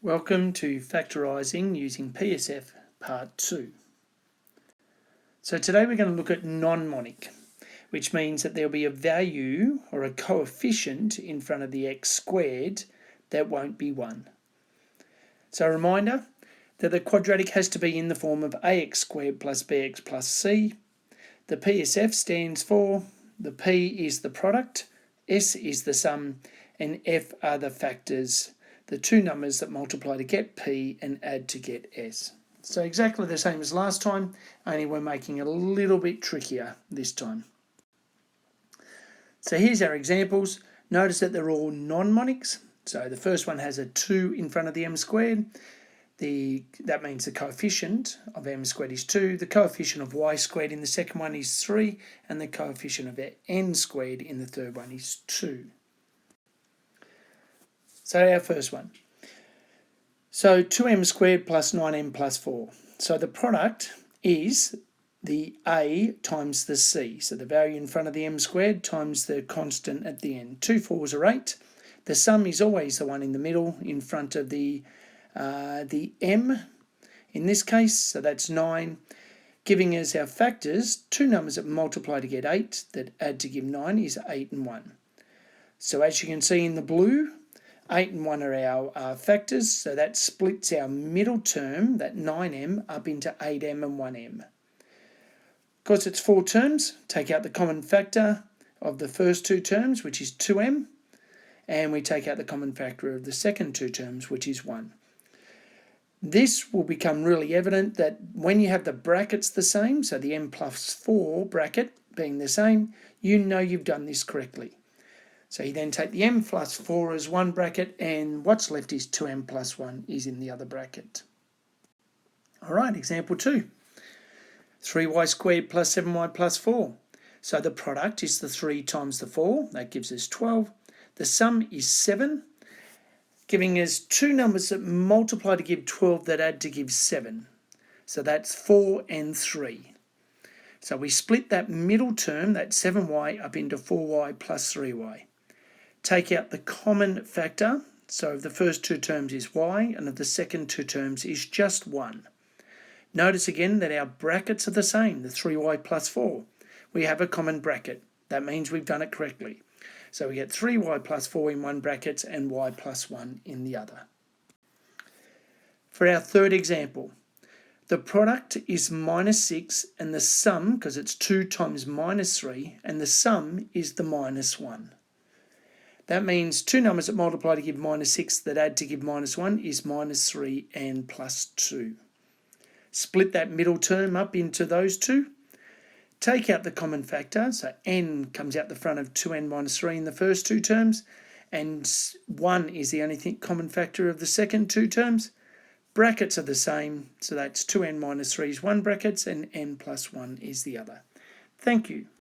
Welcome to Factorising using PSF Part 2. So today we're going to look at non-monic, which means that there'll be a value or a coefficient in front of the x squared that won't be 1. So a reminder that the quadratic has to be in the form of ax squared plus bx plus c. The PSF stands for, the P is the product, S is the sum, and F are the factors, the two numbers that multiply to get P and add to get S. So exactly the same as last time, only we're making it a little bit trickier this time. So here's our examples. Notice that they're all non-monics. So the first one has a 2 in front of the m squared. That means the coefficient of m squared is 2. The coefficient of y squared in the second one is 3. And the coefficient of n squared in the third one is 2. So our first one. So 2m squared plus 9m plus 4. So the product is the a times the c. So the value in front of the m squared times the constant at the end. 2 4s are 8. The sum is always the one in the middle in front of the m in this case. So that's 9. Giving us our factors, two numbers that multiply to get 8 that add to give 9 is 8 and 1. So as you can see in the blue, 8 and 1 are our factors, so that splits our middle term, that 9m, up into 8m and 1m. Because it's 4 terms, take out the common factor of the first 2 terms, which is 2m, and we take out the common factor of the second 2 terms, which is 1. This will become really evident that when you have the brackets the same, so the m plus 4 bracket being the same, you know you've done this correctly. So you then take the m plus 4 as one bracket, and what's left is 2m plus 1 is in the other bracket. All right, example 2. 3y squared plus 7y plus 4. So the product is the 3 times the 4. That gives us 12. The sum is 7, giving us two numbers that multiply to give 12 that add to give 7. So that's 4 and 3. So we split that middle term, that 7y, up into 4y plus 3y. Take out the common factor, so of the first 2 terms is y, and of the second 2 terms is just 1. Notice again that our brackets are the same, the 3y plus 4. We have a common bracket. That means we've done it correctly. So we get 3y plus 4 in one bracket and y plus 1 in the other. For our third example, the product is minus 6 and the sum, because it's 2 times minus 3, and the sum is the minus 1. That means two numbers that multiply to give minus 6 that add to give minus 1 is minus 3 and plus 2. Split that middle term up into those two. Take out the common factor, so n comes out the front of 2n minus 3 in the first 2 terms, and 1 is the only common factor of the second 2 terms. Brackets are the same, so that's 2n minus 3 is one bracket and n plus 1 is the other. Thank you.